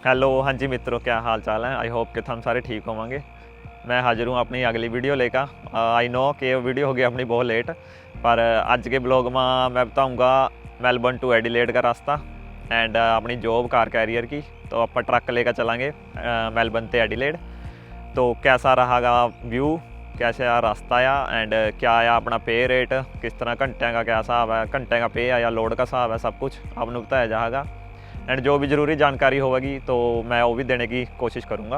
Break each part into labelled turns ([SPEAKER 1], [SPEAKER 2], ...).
[SPEAKER 1] Hello, हाँ जी मित्रों, क्या हाल चाल है। आई होप कि हम सारे ठीक होंगे। मैं हाजिर हूँ अपनी अगली वीडियो लेकर। आई नो कि वीडियो हो गई अपनी बहुत लेट, पर आज के ब्लॉग में मैं बताऊँगा मेलबर्न टू एडिलेड का रास्ता एंड अपनी जॉब कार कैरियर की। तो आप ट्रक लेकर चलेंगे मेलबर्न से एडिलेड। तो कैसा रहा व्यू, कैसा रास्ता आ एंड क्या आया अपना पे रेट, किस तरह घंटे का क्या हिसाब है, घंटे का पे या लोड का हिसाब है, सब कुछ आपको बताया जाएगा। एंड जो भी ज़रूरी जानकारी होगी तो मैं वो भी देने की कोशिश करूँगा।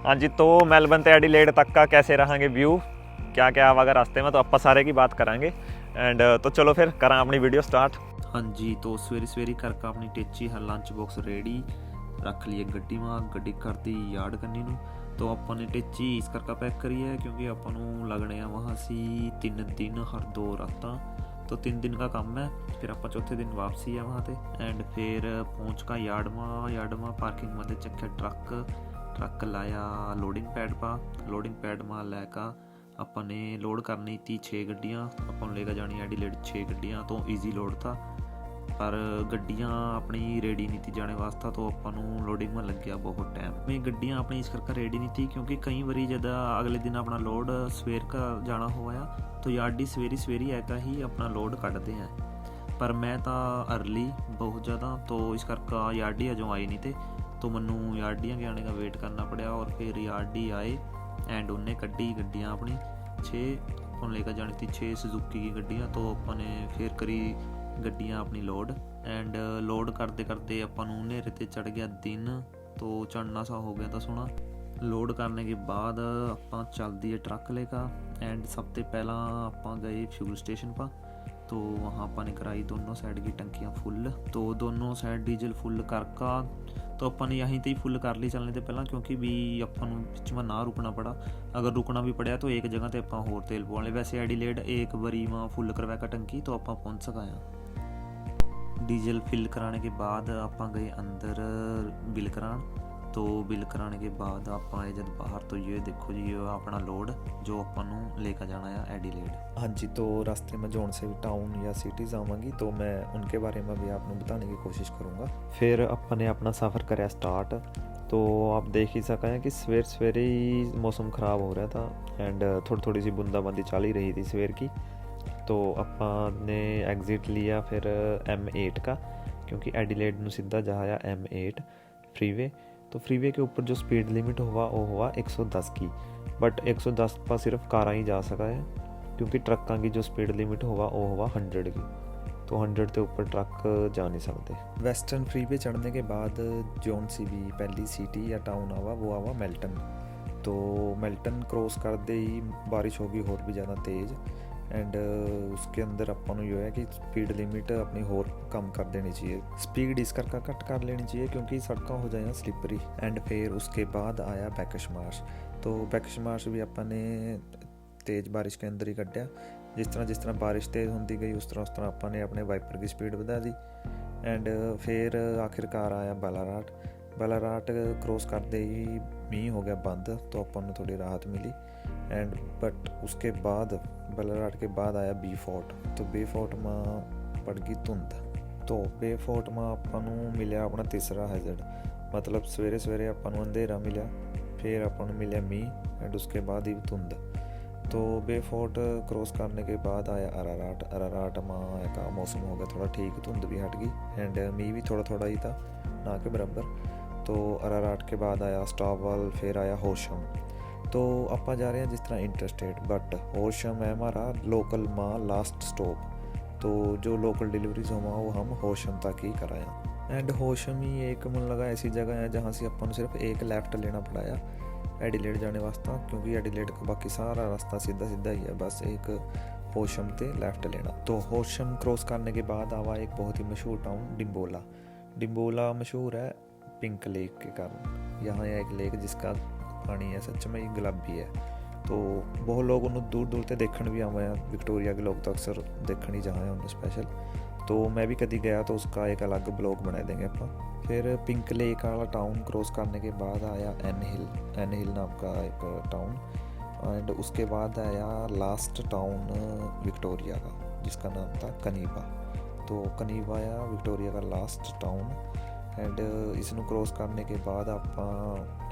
[SPEAKER 1] हाँ जी, तो मेलबर्न से एडिलेड तक का कैसे रहेंगे व्यू, क्या क्या आवागा रास्ते में, तो आप सारे की बात करांगे। एंड तो चलो फिर करा अपनी वीडियो स्टार्ट।
[SPEAKER 2] हाँ जी, तो सवेरे सवेरे करके अपनी टेची है लंच बॉक्स रेडी रख लिए गड्डी में, गड्डी करती यार्ड करनी नू। तो ਆਪਾਂ ने टेची इस करके पैक करी है क्योंकि ਆਪਾਂ ਨੂੰ लगने आ वहाँ सी 3 दिन हर 2 रातां। तो 3 दिन का काम है, फिर आप चौथे दिन वापसी है वहाँ पे। एंड फिर पहुँच का यार्ड में पार्किंग में चक्के ट्रक लाया लोडिंग पैड में लैका अपने लोड करनी थी 6 गड्डियाँ। अपन लेकर जानी एडिलेड 6 गड्डियाँ, तो ईजी लोड था पर गड्डियाँ अपनी रेडी नहीं थी जाने वास्ता। तो अपन लोडिंग में लग गया बहुत टाइम में। गड्डियाँ अपनी इस करके रेडी नहीं थी क्योंकि कई बारी जब अगले दिन अपना लोड सवेर का जाना होया तो यार्डी सवेरी ऐका ही अपना लोड कटते हैं। पर मैं तो अर्ली बहुत ज़्यादा, तो इस करके यार्डी अजों आई नहीं थे, तो मनु यार्डियाँ के आने का वेट करना पड़ा। और फिर यार्डी आए एंड उन्हें कड्डी गड्डियाँ अपनी 6 अपन लेकर जानी थी 6 सुजुकी की गड्डियाँ। तो अपने फिर करी गड्डियाँ अपनी लोड एंड लोड करते करते अपन नेरे ते चढ़ गया दिन। तो चढ़ना सा हो गया था सोना। लोड करने के बाद ਆਪਾਂ चलती है ट्रक लेकर एंड सबसे पहला ਆਪਾਂ गए फ्यूल स्टेशन पर। तो वहाँ अपन कराई दोनों साइड की टंकियाँ फुल। तो दोनों साइड डीजल फुल करका तो अपन यहीं ते ही फुल कर ली चलने से पहला, क्योंकि भी अपन पिछ में ना रुकना पड़ा। अगर रुकना भी पड़ा तो एक जगह ते अपन होर तेल पवा ले। वैसे एडिलेड एक बारी में फुल करवा कर टंकी तो अपन पहुँच सकाया। डीजल फिल कराने के बाद आप गए अंदर बिल करान। तो बिल कराने के बाद आप आए जब बाहर, तो ये देखो जी ये अपना लोड जो अपन लेकर जाना है एडिलेड।
[SPEAKER 3] हाँ जी, तो रास्ते में जोन से भी टाउन या सिटीज़ आवांगी तो मैं उनके बारे में भी आपको बताने की कोशिश करूँगा। फिर अपन ने अपना सफ़र कराया स्टार्ट। तो आप देख ही सकें कि सवेरे ही मौसम ख़राब हो रहा था एंड थोड़ी सी बूंदाबांदी चल ही रही थी सवेर की। तो अपन ने एग्ज़िट लिया फिर M8 का, क्योंकि एडिलेड ਨੂੰ सीधा जाया M8 फ्रीवे। तो फ्रीवे के ऊपर जो स्पीड लिमिट हुआ वो हुआ 110 की, बट 110 पर सिर्फ कारा ही जा सका है क्योंकि ट्रकों की जो स्पीड लिमिट हुआ वो हुआ 100 की। तो 100 के ऊपर ट्रक जा नहीं सकते। वेस्टर्न फ्रीवे चढ़ने के बाद जोन सी भी पहली सिटी या टाउन आवा वो आवा मेल्टन। तो मेल्टन क्रॉस करते ही बारिश होगी और भी ज़्यादा तेज़ एंड उसके अंदर अपन जो है कि स्पीड लिमिट अपनी होर कम कर देनी चाहिए, स्पीड इस करके कट कर लेनी चाहिए क्योंकि सड़कें हो जाए स्लिपरी। एंड फिर उसके बाद आया बैकशमार्श। तो बैकशमार्श भी अपन ने तेज़ बारिश के अंदर ही कटिया। जिस तरह बारिश तेज़ होती गई उस तरह अपन ने अपने वाइपर की स्पीड बढ़ा दी। एंड फिर आखिरकार आया बालाराट क्रॉस करते ही मींह हो गया बंद, तो अपन थोड़ी राहत मिली। एंड बट उसके बाद बालाराट के बाद आया बी फोर्ट। तो बे फोर्ट में पड़ गई धुंध। तो बे फोर्ट में अपन मिले अपना तीसरा हैजर्ड, मतलब सवेरे अपन अंधेरा मिला, फिर अपन मिले मींह एंड उसके बाद ही धुंध। तो बे फोर्ट क्रॉस करने के बाद आया अराराट में का मौसम हो गया थोड़ा ठीक, धुंध भी हट गई एंड मींह भी थोड़ा ही था ना के बराबर। तो अराराट के बाद आया स्टॉपवेल, फिर आया होशम। तो आप जा रहे हैं जिस तरह इंटरस्टेट, बट होशम है हमारा लोकल में लास्ट स्टॉप। तो जो लोकल डिलीवरीज हुआ वो हम होशम तक ही कराया। एंड होशम ही एक मन लगा ऐसी जगह है जहाँ से अपन सिर्फ एक लेफ्ट लेना पड़ाया एडिलेड जाने वास्ता, क्योंकि एडिलेड का बाकी सारा रास्ता सीधा ही है, बस एक होशम ते लेफ्ट लेना। तो होशम क्रॉस करने के बाद आवा एक बहुत ही मशहूर टाउन डिम्बोला मशहूर है पिंक लेक के कारण। यहाँ है एक लेक जिसका पानी है सच में ही गुलाबी है। तो बहुत लोग उन्होंने दूर से देखने भी आए हैं, विक्टोरिया के लोग तो अक्सर देखने ही जहाँ हैं उन्हें स्पेशल। तो मैं भी कभी गया तो उसका एक अलग ब्लॉग बना देंगे आप। फिर पिंक लेक वाला टाउन क्रॉस करने के बाद आया एन हिल नाम का एक टाउन एंड उसके बाद आया लास्ट टाउन विक्टोरिया का जिसका नाम था कनीवा। तो कनीवा आया विक्टोरिया का लास्ट टाउन ਐਂਡ ਇਸ ਨੂੰ ਕ੍ਰੋਸ ਕਰਨੇ ਕੇ ਬਾਅਦ ਆਪਾਂ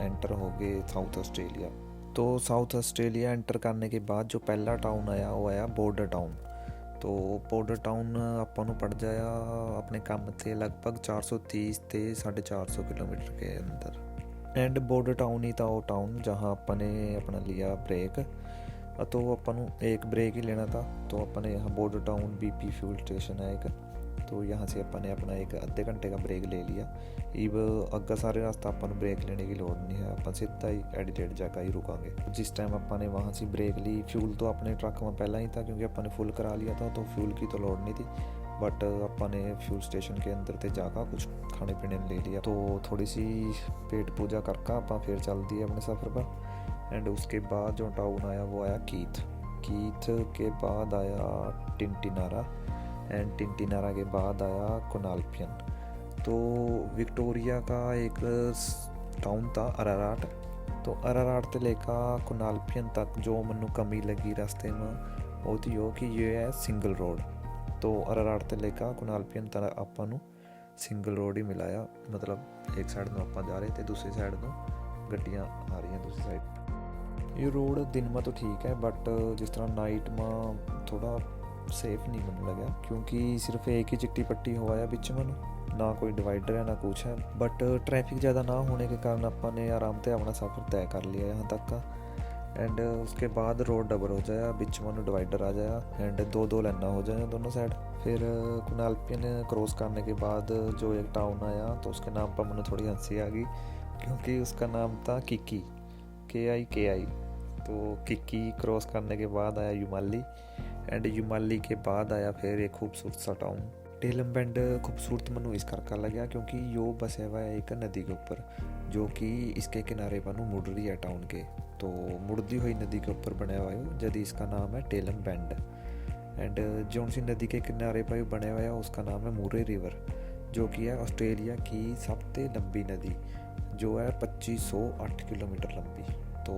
[SPEAKER 3] ਐਂਟਰ ਹੋ ਗਏ ਸਾਊਥ ਆਸਟ੍ਰੇਲੀਆ। तो साउथ ऑस्ट्रेलिया एंटर करने के बाद जो पहला टाउन आया वो आया बॉर्डर टाउन। तो बॉर्डर टाउन ਆਪਾਂ ਨੂੰ पड़ जाया अपने ਕੰਮ ਤੇ लगभग 430 ਤੇ 450 किलोमीटर के अंदर। एंड बॉर्डर टाउन ही था वो टाउन जहाँ अपने अपना लिया ब्रेक। तो अपन एक ब्रेक ही लेना था, तो अपने यहाँ border town BP fuel station है एक, तो यहाँ से अपन ने अपना एक आधे घंटे का ब्रेक ले लिया। ईब अग्गा सारे रास्ता अपन ब्रेक लेने की लोड़ नहीं है, अपन सीधा ही एडिलेड जाकर ही रुकांगे। जिस टाइम अपन ने वहाँ से ब्रेक ली, फ्यूल तो अपने ट्रक में पहला ही था क्योंकि अपन ने फुल करा लिया था, तो फ्यूल की तो लोड़ नहीं थी। बट अपन ने फ्यूल स्टेशन के अंदर से जाकर कुछ खाने पीने ले लिया, तो थोड़ी सी पेट पूजा करके अपन फिर चल दिए अपने सफ़र पर। एंड उसके बाद जो टाउन आया वो आया कीथ के बाद आया टिंटिनारा, एंड टिंटिनारा के बाद आया कोनाल्पियन। तो विक्टोरिया का एक टाउन था अराराट। तो अराराट से लेकर कोनाल्पियन तक जो मैनू कमी लगी रास्ते में वो थी हो कि ये है सिंगल रोड। तो अराराट से लेकर कोनाल्पियन तक आपां नू सिंगल रोड ही मिलाया, मतलब एक साइड में आप जा रहे थे, दूसरी साइड में गड्डियाँ आ रही हैं दूसरी साइड। ये रोड दिन में तो ठीक है, बट जिस तरह नाइट में थोड़ा सेफ नहीं मन लगा क्योंकि सिर्फ एक ही चिट्टी पट्टी हुआ है बिच में, ना कोई डिवाइडर है ना कुछ है। बट ट्रैफिक ज़्यादा ना होने के कारण अपन ने आराम से अपना सफ़र तय कर लिया यहाँ तक का। एंड उसके बाद रोड डबल हो जाया, बिच में डिवाइडर आ जाया, एंड दो लाइना हो जाए दोनों साइड। फिर कोनाल्पियन क्रॉस करने के बाद जो एक टाउन आया, तो उसके नाम पर मैंने थोड़ी हंसी आ गई क्योंकि उसका नाम था किकी, KI। तो किकी क्रॉस करने के बाद आया युमाली, एंड युमाली के बाद आया फिर एक खूबसूरत सा टाउन टेलम बैंड। खूबसूरत मैनू इस करके लगा क्योंकि यो बसा हुआ है एक नदी के ऊपर, जो कि इसके किनारे पर मुड़ रही है टाउन के। तो मुड़ती हुई नदी के ऊपर बना हुआ है, जब इसका नाम है टेलम बैंड। एंड जो सी नदी के किनारे पर बने हुआ है उसका नाम है मूरे रिवर, जो कि है ऑस्ट्रेलिया की सबसे लंबी नदी, जो है 2508 किलोमीटर लंबी। तो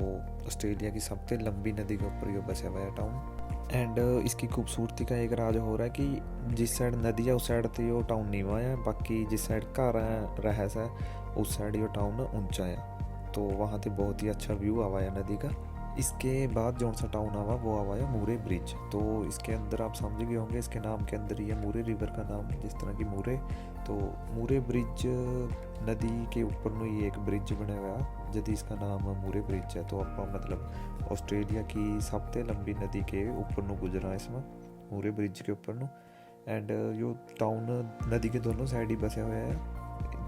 [SPEAKER 3] ऑस्ट्रेलिया की सबसे लंबी नदी के ऊपर ये बसा हुआ है टाउन। एंड इसकी खूबसूरती का एक राज हो रहा है कि जिस साइड नदी है उस साइड तो ये टाउन नीवा है, बाकी जिस साइड घर है रहस है उस साइड ये टाउन ऊंचा है। तो वहाँ से बहुत ही अच्छा व्यू आवा है नदी का। इसके बाद जो सा टाउन आवा वो आवा है मूरे ब्रिज। तो इसके अंदर आप समझ गए होंगे, इसके नाम के अंदर ही है मूरे रिवर का नाम, जिस तरह की मूरे। तो मूरे ब्रिज नदी के ऊपर नु ही एक ब्रिज बना हुआ, जदि इसका नाम मूरे ब्रिज है। तो आप मतलब ऑस्ट्रेलिया की सबसे लंबी नदी के ऊपर नु गुजरा इसमें मूरे ब्रिज के ऊपर नु। एंड यो टाउन नदी के दोनों साइड ही बसे हुए हैं,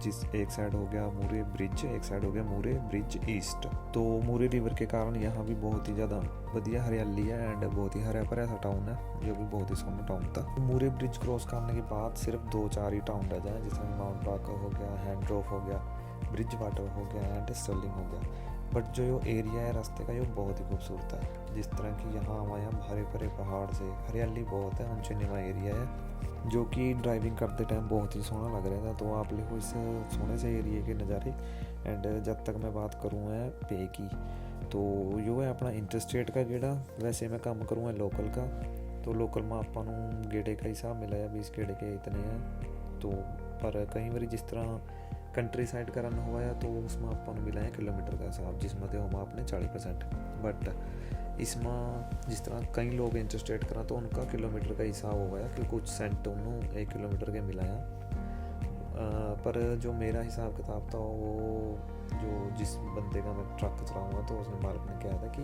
[SPEAKER 3] जिस एक साइड हो गया मूरे ब्रिज, एक साइड हो गया मूरे ब्रिज ईस्ट। तो मूरे रिवर के कारण यहाँ भी बहुत ही ज़्यादा बढ़िया हरियाली है, एंड बहुत ही हरा भरा सा टाउन है, जो भी बहुत ही सोहना टाउन था। मूरे ब्रिज क्रॉस करने के बाद सिर्फ 2-4 ही टाउन रह जाए, जैसे माउंट बाकर हो गया, हैंड्रोफ हो गया, ब्रिज वाटर हो गया, एंड स्टर्लिंग हो गया। बट जो ये एरिया है रास्ते का, ये बहुत ही खूबसूरत है। जिस तरह की यहाँ हमारे भरे भरे पहाड़ से हरियाली बहुत है, ऊंचे नीवा एरिया है, जो कि ड्राइविंग करते टाइम बहुत ही सोहना लग रहा था। तो आप लिखो इस सोने से एरिया के नज़ारे। एंड जब तक मैं बात करूँ है पे की, तो यो है अपना इंटरस्टेट का गेड़ा। वैसे मैं काम करूँ है लोकल का, तो लोकल में आपको गेड़े का हिसाब मिला है 20 गेड़े के इतने हैं। तो पर कई बार जिस तरह कंट्री साइड का रन हुआ है, तो उसमें आपको मिला है किलोमीटर का हिसाब, जिसमें तो हम आपने 40%। बट इसमें जिस तरह कई लोग इंटरस्टेट करा तो उनका किलोमीटर का हिसाब हो गया कि कुछ सेंट उन्होंने 1 किलोमीटर के मिलाया। पर जो मेरा हिसाब किताब था वो जो जिस बंदे का मैं ट्रक चलाऊँगा, तो उसने मालिक ने कहा था कि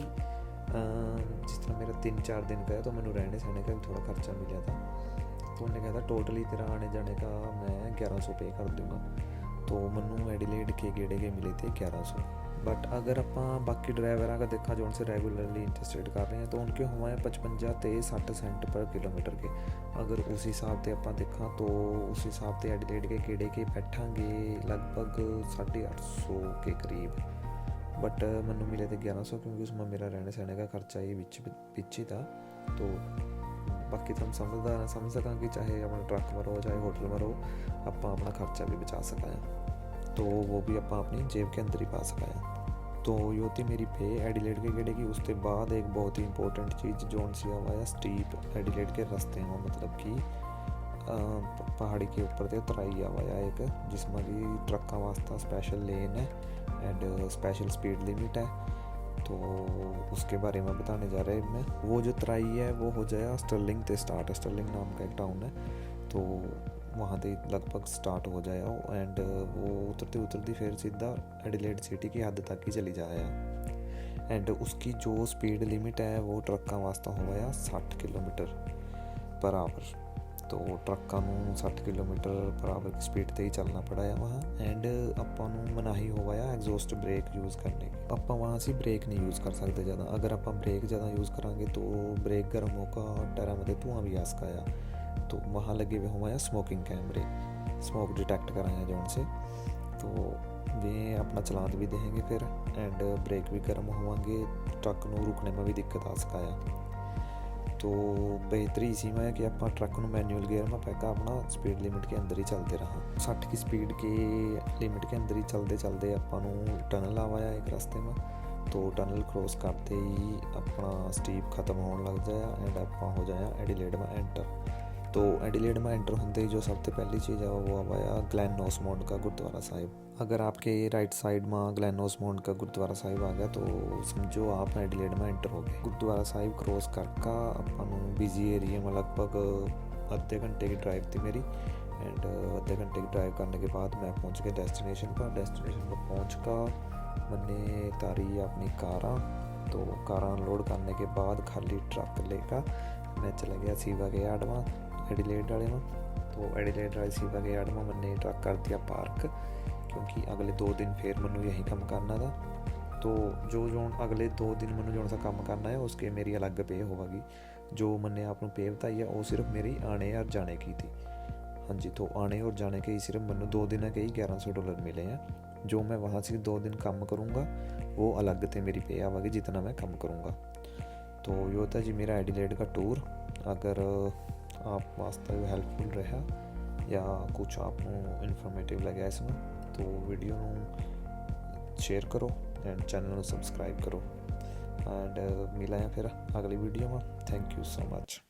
[SPEAKER 3] जिस तरह मेरा 3-4 दिन का है, तो मैंने रहने सहने का भी थोड़ा खर्चा मिला था। तो उन्होंने कहा था टोटली तेरा आने जाने का मैं 1100 पे कर दूँगा। तो मैनू एडिलेड के गेड़े के मिले थे 1100। बट अगर आप बाकी ड्राइवर का देखा जो उनसे रेगुलरली इंटरस्टेट कर रहे हैं, तो उनके हुए 55 ते 60 सेंट पर किलोमीटर के। अगर उस हिसाब से आप देखा तो उस हिसाब से एडिलेड के गेड़े के बैठांगे लगभग 850 के करीब। बट मैनू मिले थे 1100 क्योंकि उसमें मेरा रहने सहने का खर्चा ही बिच ही था। तो बाकी तो हम समझ सका कि चाहे अपना ट्रक में रहो चाहे होटल में रहो, आप अपना खर्चा भी बचा सकें, तो वो भी आप अपनी जेब के अंदर ही पा सकें। तो यो थी मेरी पे एडिलेड के गेड़े की। उसके बाद एक बहुत ही इंपॉर्टेंट चीज़ जो सी हुआ है स्टीप एडिलेड के रास्ते में, मतलब कि पहाड़ी के ऊपर ते उतराई आ हुआ एक जिसमें कि ट्रकों वास्ते स्पैशल लेन है एंड स्पैशल स्पीड लिमिट है। तो उसके बारे में बताने जा रहे हैं मैं। वो जो तराई है वो हो जाए स्टर्लिंग ते स्टार्ट, स्टर्लिंग नाम का एक टाउन है, तो वहाँ से लगभग स्टार्ट हो जाए एंड वो उतरती उतरती फिर सीधा एडिलेड सिटी की हद तक ही चली जाए एंड उसकी जो स्पीड लिमिट है वो ट्रकों वास्ते होया 60 किलोमीटर पर आवर। तो ट्रकों ਨੂੰ 60 किलोमीटर पर आवर की स्पीड ਤੇ ਹੀ ਚੱਲਣਾ ਪੜਾ ਆ वहाँ एंड ਆਪਾਂ ਨੂੰ ਮਨਾਹੀ ਹੋਇਆ ਐਗਜ਼ੌਸਟ ब्रेक यूज़ करने की। ਆਪਾਂ वहाँ से ब्रेक नहीं यूज़ कर सकते ज़्यादा, अगर आप ब्रेक ज़्यादा यूज़ करांगे तो ब्रेक गर्म होकर टायरामध्ये धुआं भी आ सकाया। तो वहाँ लगे हुए हमारे स्मोकिंग कैमरे, स्मोक डिटेक्ट कराया जो उनसे, तो वे अपना चलान भी देंगे फिर एंड ब्रेक भी गर्म होंगे, ट्रक को रुकने में भी दिक्कत आ सकाया। तो बेहतरी इसी में है कि आप ट्रक को मैनुअल गियर में पैका अपना स्पीड लिमिट के अंदर ही चलते रहा। 60 की स्पीड के लिमिट के अंदर ही चलते चलते अपन टनल आवाया एक रास्ते में, तो टनल क्रॉस करते ही अपना स्टीप ख़त्म होने लग जाए एंड आप हो जाए एडिलेड में एंटर। तो एडिलेड में एंटर होते ही जो सबसे पहली चीज़ है वो आवाया ग्लैन ओसमोंड का गुरुद्वारा साहिब। अगर आपके राइट साइड में ग्लैन ओसमोंड का गुरुद्वारा साहिब आ गया तो समझो आप एडिलेड में एंटर हो गए। गुरुद्वारा साहिब क्रॉस करके अपन बिजी एरिया में लगभग आधे घंटे की ड्राइव थी मेरी एंड आधे घंटे की ड्राइव करने के बाद मैं पहुंच गया डेस्टिनेशन पर। डेस्टिनेशन पर पहुंच कर मैंने तारी अपनी कारां, तो कारां अनलोड करने के बाद खाली ट्रक लेकर मैं चला गया सीवा के यार्ड में एडिलेड वाले में। तो एडिलेड वाले सीवा के यार्ड में मैंने ट्रक कर दिया पार्क, क्योंकि अगले 2 दिन फिर मैनू यही काम करना था। तो जो अगले 2 दिन मैनू जो सा काम करना है उसके मेरी अलग पे होगी। जो मैंने आपको पे बताई है वो सिर्फ मेरी आने और जाने की थी। हाँ जी, तो आने और जाने के ही सिर्फ मैनू 2 दिन के ही $1100 मिले हैं। जो मैं वहाँ से 2 दिन काम करूँगा वो अलग थे मेरी पे आवेगी जितना मैं काम करूँगा। तो ये था जी मेरा एडिलेड का टूर। अगर आप वास्ते हेल्पफुल रहा या कुछ आपको इन्फॉर्मेटिव लगा इसमें तो वीडियो शेयर करो एंड चैनल सब्सक्राइब करो एंड मिला है फिर अगली वीडियो में। Thank you so much.